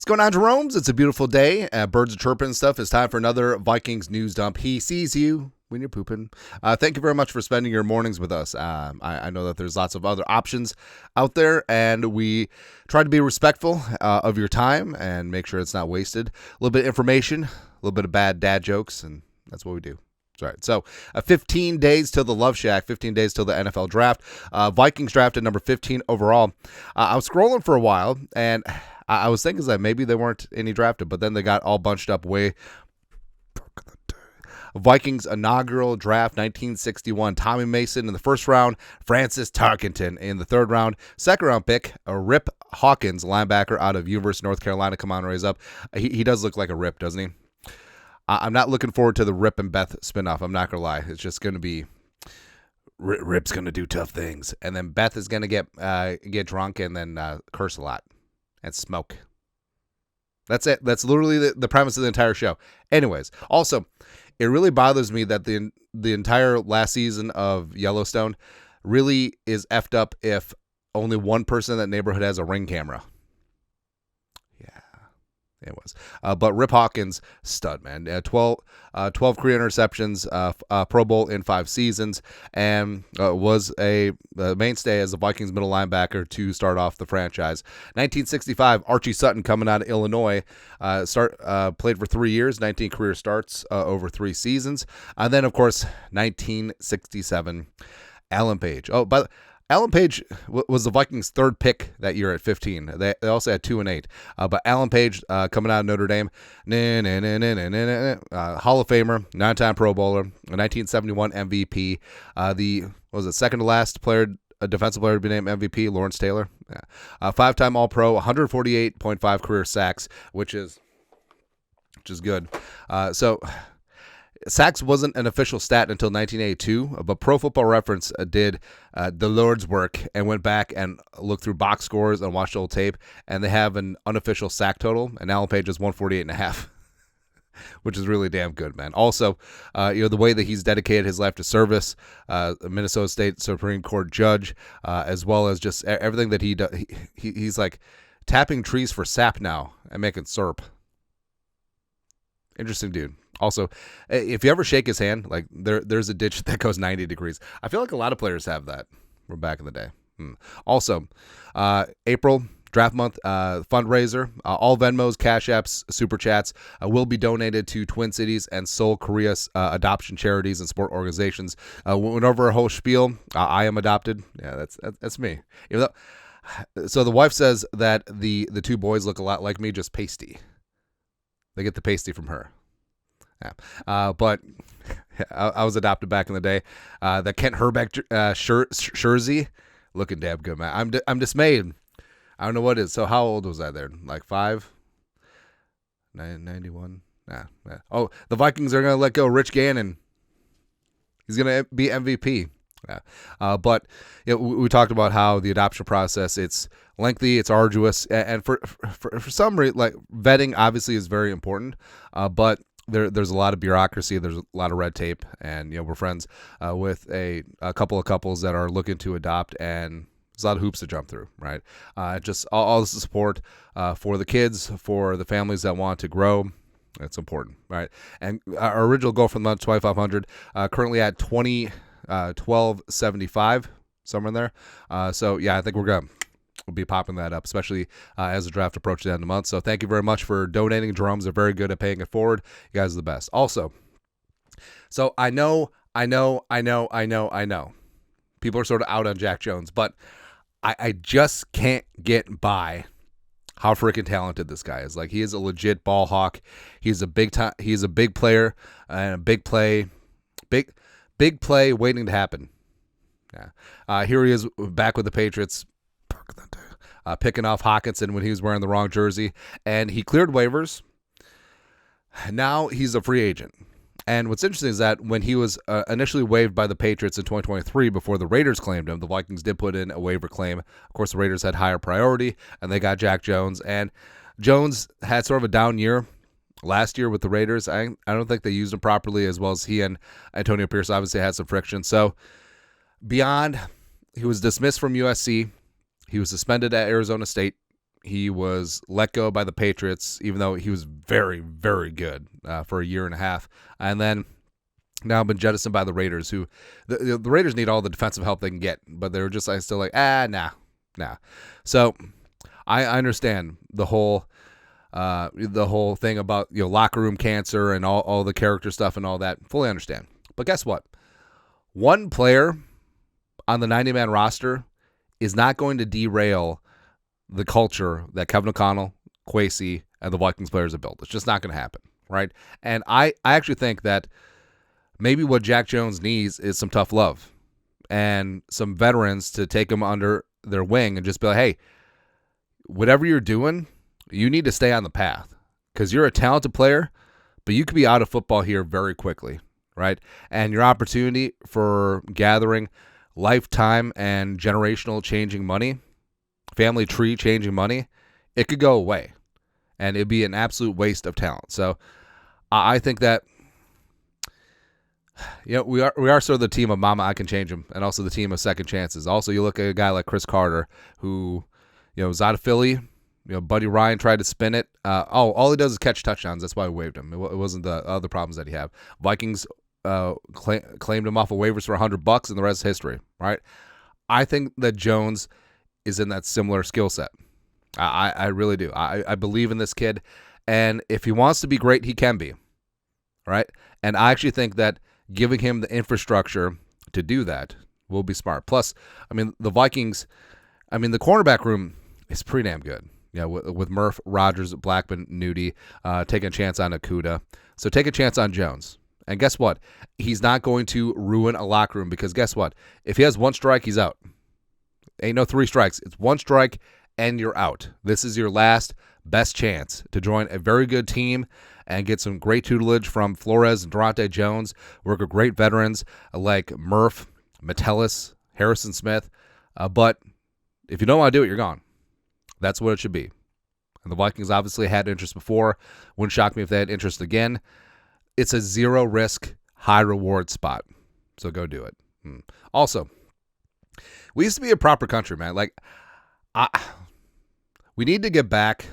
What's going on, Jeromes? It's a beautiful day. Birds are chirping and stuff. It's time for another Vikings news dump. He sees you when you're pooping. Thank you very much for spending your mornings with us. I know that there's lots of other options out there, and we try to be respectful of your time and make sure it's not wasted. A little bit of information, a little bit of bad dad jokes, and that's what we do. That's right. So 15 days till the Love Shack, 15 days till the NFL draft. Vikings drafted number 15 overall. I was scrolling for a while, and I was thinking that maybe they weren't any drafted, but then they got all bunched up way. Vikings inaugural draft, 1961. Tommy Mason in the first round. Francis Tarkenton in the third round. Second round pick, Rip Hawkins, linebacker out of University of North Carolina. Come on, raise up. He does look like a Rip, doesn't he? I'm not looking forward to the Rip and Beth spinoff. I'm not going to lie. It's just going to be Rip's going to do tough things. And then Beth is going to get drunk and then curse a lot and smoke. That's it. That's literally the premise of the entire show. Anyways, also, it really bothers me that the entire last season of Yellowstone really is effed up if only one person in that neighborhood has a Ring camera. It was. But Rip Hawkins, stud, man. 12 career interceptions, Pro Bowl in 5 seasons, and was a mainstay as a Vikings middle linebacker to start off the franchise. 1965, Archie Sutton coming out of Illinois, played for 3 years, 19 career starts over 3 seasons. And then, of course, 1967, Alan Page. Oh, but Alan Page was the Vikings' third pick that year at 15. They also had 2 and 8. But Alan Page, coming out of Notre Dame, Hall of Famer, 9-time Pro Bowler, 1971 MVP. Second to last defensive player to be named MVP, Lawrence Taylor. 5-time All-Pro, 148.5 career sacks, which is good. Sacks wasn't an official stat until 1982, but Pro Football Reference did the Lord's work and went back and looked through box scores and watched old tape, and they have an unofficial sack total, and Alan Page is 148.5, which is really damn good, man. Also, the way that he's dedicated his life to service, a Minnesota State Supreme Court judge, as well as just everything that he does. He's like tapping trees for sap now and making syrup. Interesting dude. Also, if you ever shake his hand, like there's a ditch that goes 90 degrees. I feel like a lot of players have that from back in the day. Also, April, draft month, fundraiser. All Venmos, Cash Apps, Super Chats will be donated to Twin Cities and Seoul, Korea's adoption charities and sport organizations. Went over a whole spiel. I am adopted. Yeah, that's me. So the wife says that the 2 boys look a lot like me, just pasty. They get the pasty from her. Yeah. But I was adopted back in the day. The Kent Herbeck jersey, looking damn good, man. I'm dismayed. I don't know what it is. So how old was I there? Like 5? 91? Nah. Oh, the Vikings are going to let go Rich Gannon. He's going to be MVP. Yeah. But we talked about how the adoption process, it's lengthy, it's arduous, and for some reason, like vetting obviously is very important, but there's a lot of bureaucracy, there's a lot of red tape, and we're friends with a couple of couples that are looking to adopt, and there's a lot of hoops to jump through, right? Just all this support for the kids, for the families that want to grow. It's important, right? And our original goal for the month, $2,500, currently at $12.75, somewhere in there. So yeah, I think we'll be popping that up, especially as the draft approaches the end of the month. So thank you very much for donating. Jerome's are very good at paying it forward. You guys are the best. Also, so I know. People are sort of out on Jack Jones, but I just can't get by how freaking talented this guy is. Like, he is a legit ball hawk. He's a big player and a big play waiting to happen. Yeah. Here he is back with the Patriots, picking off Hawkinson when he was wearing the wrong jersey, and he cleared waivers. Now he's a free agent. And what's interesting is that when he was initially waived by the Patriots in 2023, before the Raiders claimed him, the Vikings did put in a waiver claim. Of course, the Raiders had higher priority, and they got Jack Jones. And Jones had sort of a down year last year with the Raiders. I don't think they used him properly, as well as he and Antonio Pierce obviously had some friction. So he was dismissed from USC. He was suspended at Arizona State. he was let go by the Patriots, even though he was very, very good for a year and a half. And then now been jettisoned by the Raiders, who the Raiders need all the defensive help they can get, but they were just still like, nah. So I understand the whole thing about locker room cancer and all the character stuff and all that. Fully understand. But guess what? One player on the 90-man roster is not going to derail the culture that Kevin O'Connell, Kwesi, and the Vikings players have built. It's just not going to happen, right? And I actually think that maybe what Jack Jones needs is some tough love and some veterans to take him under their wing and just be like, hey, whatever you're doing, you need to stay on the path because you're a talented player, but you could be out of football here very quickly, right? And your opportunity for gathering lifetime and generational changing money, family tree changing money, it could go away, and it'd be an absolute waste of talent. So I think that we are sort of the team of Mama, I can change him, and also the team of second chances. Also, you look at a guy like Chris Carter, who was out of Philly. Buddy Ryan tried to spin it. All he does is catch touchdowns. That's why we waived him. It wasn't the other problems that he had. Vikings claimed him off of waivers for $100, and the rest is history, right? I think that Jones is in that similar skill set. I really do. I believe in this kid, and if he wants to be great, he can be, right? And I actually think that giving him the infrastructure to do that will be smart. Plus, the Vikings, the cornerback room is pretty damn good. With Murph, Rodgers, Blackman, Nudie, taking a chance on Okudah. So take a chance on Jones. And guess what? He's not going to ruin a locker room because guess what? If he has one strike, he's out. Ain't no 3 strikes. It's 1 strike and you're out. This is your last best chance to join a very good team and get some great tutelage from Flores and Durante Jones. Work with great veterans like Murph, Metellus, Harrison Smith. But if you don't want to do it, you're gone. That's what it should be. And the Vikings obviously had interest before. Wouldn't shock me if they had interest again. It's a zero-risk, high-reward spot. So go do it. Also, we used to be a proper country, man. We need to get back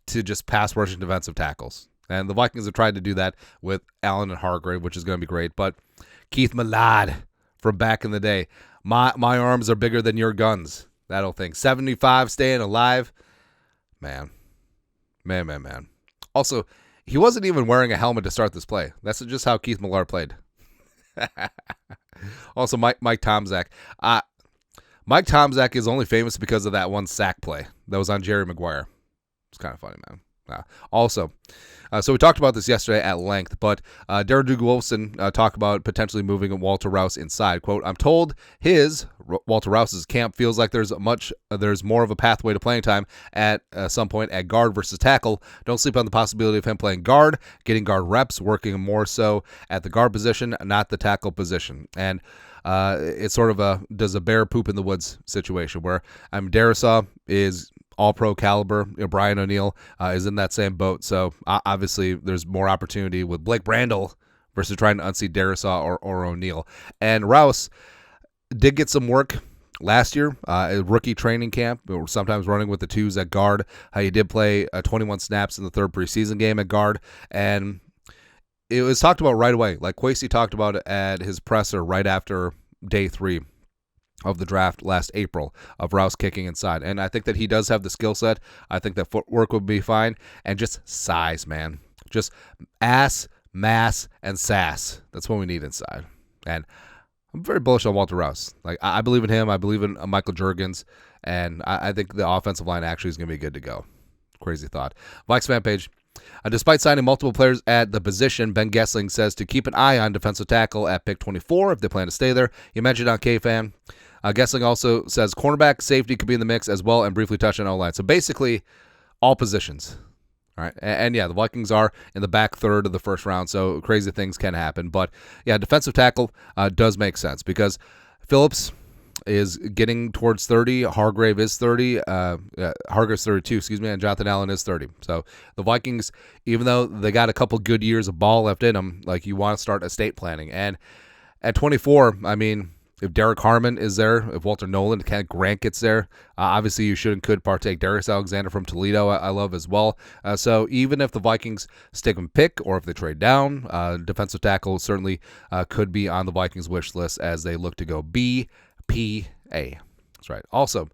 to just pass rushing defensive tackles. And the Vikings have tried to do that with Allen and Hargrave, which is going to be great. But Keith Millard from back in the day, my arms are bigger than your guns. That old thing. 75 staying alive. Man. Also, he wasn't even wearing a helmet to start this play. That's just how Keith Millard played. Also, Mike Tomczak. Mike Tomczak is only famous because of that one sack play that was on Jerry Maguire. It's kind of funny, man. Also, so we talked about this yesterday at length, but Darren Duke-Wolfson talked about potentially moving Walter Rouse inside. Quote, I'm told Walter Rouse's camp feels like there's more of a pathway to playing time at some point at guard versus tackle. Don't sleep on the possibility of him playing guard, getting guard reps, working more so at the guard position, not the tackle position. And it's sort of does a bear poop in the woods situation where Darrisaw is all-pro caliber. Brian O'Neill is in that same boat. So obviously there's more opportunity with Blake Brandel versus trying to unseat Darrisaw or O'Neill. And Rouse did get some work last year at rookie training camp, sometimes running with the 2s at guard. He did play 21 snaps in the 3rd preseason game at guard. And it was talked about right away. Like Kwesi talked about it at his presser right after day 3 of the draft last April of Rouse kicking inside. And I think that he does have the skill set. I think that footwork would be fine. And just size, man. Just ass, mass, and sass. That's what we need inside. And I'm very bullish on Walter Rouse. I believe in him. I believe in Michael Juergens. And I think the offensive line actually is going to be good to go. Crazy thought. Vikes fan page. Despite signing multiple players at the position, Ben Gessling says to keep an eye on defensive tackle at pick 24 if they plan to stay there. You mentioned on K-Fan. Gessling also says cornerback, safety could be in the mix as well, and briefly touch on O-line. So basically, all positions. All right, and yeah, the Vikings are in the back third of the first round, so crazy things can happen. But yeah, defensive tackle does make sense because Phillips is getting towards 30. Hargrave is 30. Hargrave's 32, and Jonathan Allen is 30. So the Vikings, even though they got a couple good years of ball left in them, you want to start estate planning. And at 24, if Derek Harmon is there, if Walter Nolan, Kent Grant gets there, obviously you should and could partake. Darius Alexander from Toledo, I love as well. So even if the Vikings stick him pick or if they trade down, defensive tackle certainly could be on the Vikings wish list as they look to go B, P, A. That's right. Also,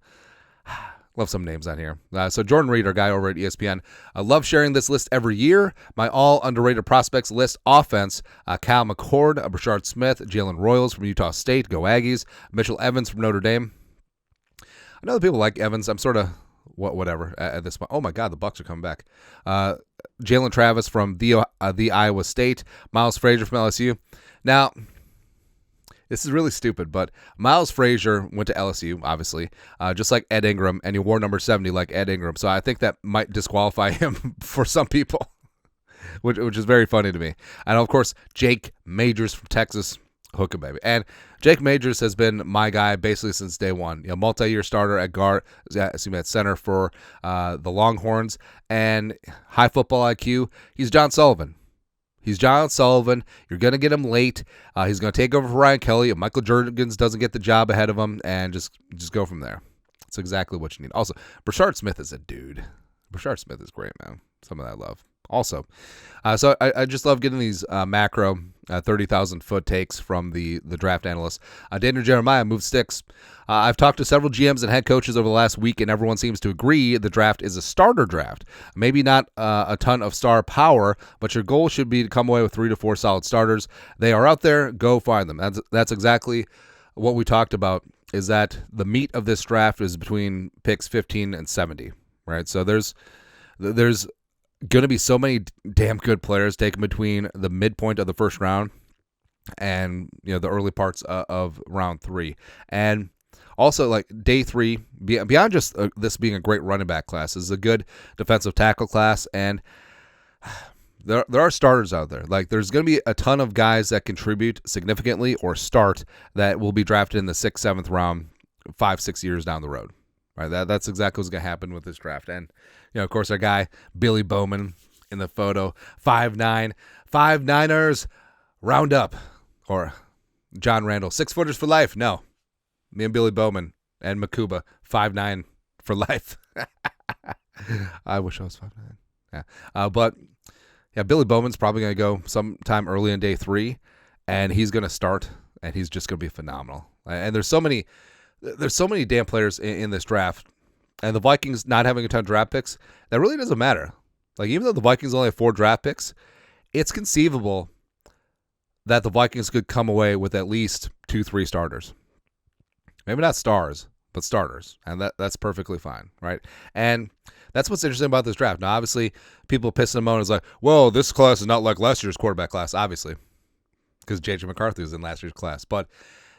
love some names on here. So Jordan Reed, our guy over at ESPN, I love sharing this list every year. My all underrated prospects list: offense, Kyle McCord, Brashard Smith, Jalen Royals from Utah State, go Aggies, Mitchell Evans from Notre Dame. I know that people like Evans. I'm sort of whatever at this point. Oh my God, the Bucs are coming back. Jalen Travis from the Iowa State, Miles Frazier from LSU. Now, this is really stupid, but Miles Frazier went to LSU, obviously, just like Ed Ingram, and he wore number 70 like Ed Ingram. So I think that might disqualify him for some people, which is very funny to me. And, of course, Jake Majors from Texas, hook him, baby. And Jake Majors has been my guy basically since day one. Multi-year starter at at center for the Longhorns, and high football IQ. He's John Sullivan. He's John Sullivan. You're going to get him late. He's going to take over for Ryan Kelly if Michael Jurgens doesn't get the job ahead of him, and just go from there. That's exactly what you need. Also, Brashard Smith is a dude. Brashard Smith is great, man. Some of that I love. Also, so I just love getting these macro 30,000-foot takes from the draft analysts. Daniel Jeremiah, Move Sticks. I've talked to several GMs and head coaches over the last week, and everyone seems to agree the draft is a starter draft. Maybe not a ton of star power, but your goal should be to come away with 3 to 4 solid starters. They are out there. Go find them. That's exactly what we talked about, is that the meat of this draft is between picks 15 and 70, right? So there's going to be so many damn good players taken between the midpoint of the first round and the early parts of round 3. And also, like day 3, beyond just this being a great running back class, is a good defensive tackle class, and there are starters out there. Like, there's going to be a ton of guys that contribute significantly or start that will be drafted in the 6th, 7th round 5-6 years down the road. Right, that's exactly what's going to happen with this draft. And, of course, our guy, Billy Bowman in the photo, 5'9", 5'9ers, round up. Or John Randall, 6-footers for life. No, me and Billy Bowman and Makuba, 5'9" for life. I wish I was 5'9". Yeah, but, Billy Bowman's probably going to go sometime early in day 3, and he's going to start, and he's just going to be phenomenal. And there's so many damn players in this draft, and the Vikings not having a ton of draft picks, that really doesn't matter. Like, even though the Vikings only have 4 draft picks, it's conceivable that the Vikings could come away with at least 2-3 starters. Maybe not stars, but starters, and that's perfectly fine, right? And that's what's interesting about this draft. Now, obviously, people pissing them on is like, whoa, this class is not like last year's quarterback class, obviously, because J.J. McCarthy was in last year's class, but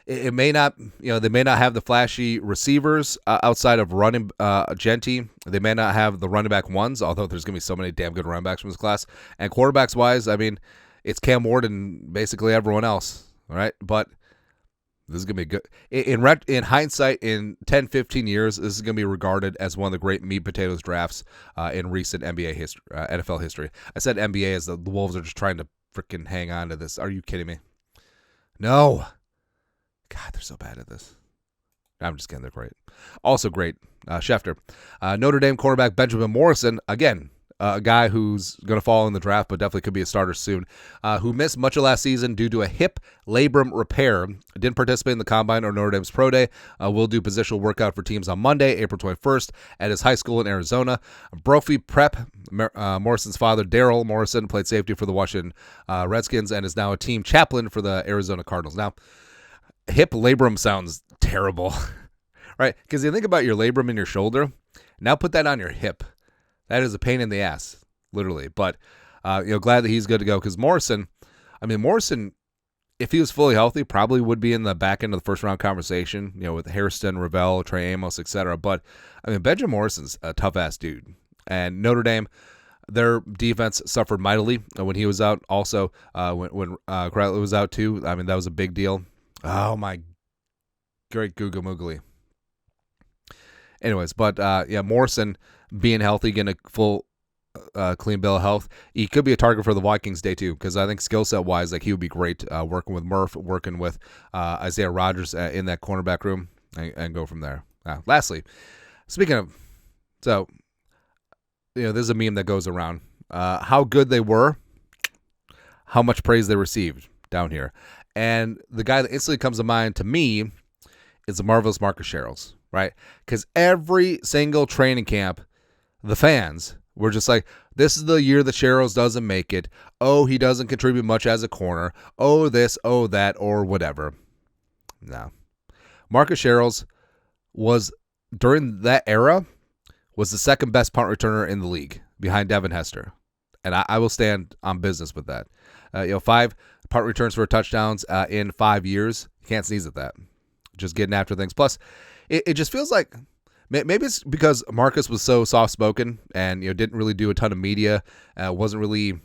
it may not, they may not have the flashy receivers outside of running Genty. They may not have the running back ones, although there's going to be so many damn good running backs from this class. And quarterbacks wise, I mean, it's Cam Ward and basically everyone else, all right? But this is going to be good. In hindsight, in 10, 15 years, this is going to be regarded as one of the great meat potatoes drafts in recent NBA history, NFL history. I said NBA as the Wolves are just trying to freaking hang on to this. Are you kidding me? No. God, they're so bad at this. I'm just kidding. They're great. Also great, Schefter. Notre Dame cornerback Benjamin Morrison, again, a guy who's going to fall in the draft, but definitely could be a starter soon, who missed much of last season due to a hip labrum repair. Didn't participate in the Combine or Notre Dame's Pro Day. Will do positional workout for teams on Monday, April 21st, at his high school in Arizona. Brophy Prep, Morrison's father, Daryl Morrison, played safety for the Washington Redskins and is now a team chaplain for the Arizona Cardinals. Now, hip labrum sounds terrible, right? Because you think about your labrum in your shoulder. Now put that on your hip. That is a pain in the ass, literally. But, glad that he's good to go. Because Morrison, if he was fully healthy, probably would be in the back end of the first round conversation, with Hairston, Ravel, Trey Amos, etc. But, Benjamin Morrison's a tough-ass dude. And Notre Dame, their defense suffered mightily when he was out. Also, when Crowley was out, too. That was a big deal. Oh, my great Googa Moogly. Anyways, but, Morrison being healthy, getting a full clean bill of health. He could be a target for the Vikings day two, because I think skill set wise, like he would be great working with Murph, working with Isaiah Rodgers in that cornerback room, and go from there. Lastly, speaking of, so there's a meme that goes around how good they were, how much praise they received down here, and the guy that instantly comes to mind to me is the marvelous Marcus Sherels, right? Because every single training camp, the fans were just like, this is the year that Sherels doesn't make it. Oh, he doesn't contribute much as a corner. Oh, this, oh, that, or whatever. No. Marcus Sherels was, during that era, was the second best punt returner in the league behind Devin Hester. And I will stand on business with that. 5 punt returns for touchdowns in 5 years. You can't sneeze at that. Just getting after things. Plus, it just feels like, maybe it's because Marcus was so soft-spoken and didn't really do a ton of media, wasn't really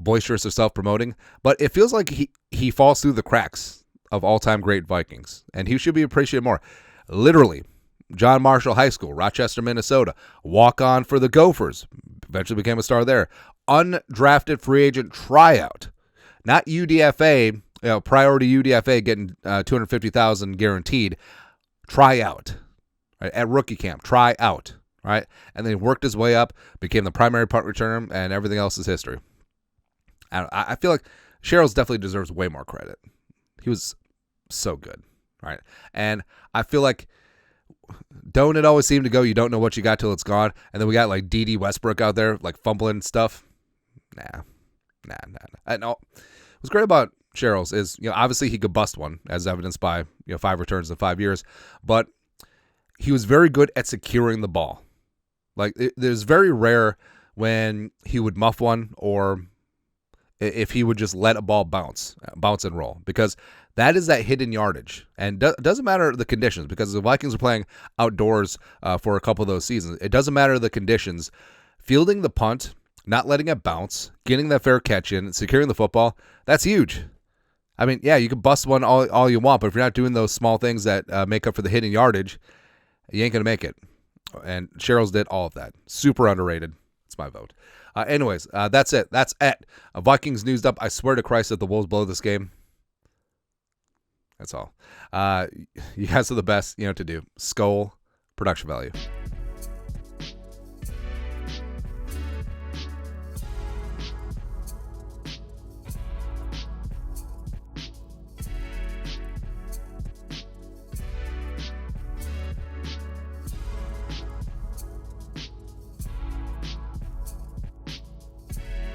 boisterous or self-promoting, but it feels like he falls through the cracks of all-time great Vikings, and he should be appreciated more. Literally, John Marshall High School, Rochester, Minnesota, walk-on for the Gophers, eventually became a star there, undrafted free agent tryout, not UDFA, priority UDFA getting $250,000 guaranteed, tryout. Right, at rookie camp, try out, right? And then he worked his way up, became the primary punt returner, and everything else is history. I feel like Sherels definitely deserves way more credit. He was so good, right? And I feel like, don't it always seem to go, you don't know what you got till it's gone? And then we got like D.D. Westbrook out there, like fumbling stuff. Nah. And what's great about Sherels is, obviously he could bust one, as evidenced by 5 returns in 5 years, but he was very good at securing the ball. Like, there's very rare when he would muff one, or if he would just let a ball bounce and roll, because that is that hidden yardage. And doesn't matter the conditions, because the Vikings were playing outdoors for a couple of those seasons. It doesn't matter the conditions. Fielding the punt, not letting it bounce, getting that fair catch in, securing the football, that's huge. I mean, yeah, you can bust one all you want, but if you're not doing those small things that make up for the hidden yardage, you ain't going to make it. And Sherels did all of that. Super underrated. It's my vote. Anyways, that's it. That's it. Vikings newsed up. I swear to Christ that the Wolves blow this game. That's all. You guys are the best, to do. Skull, production value.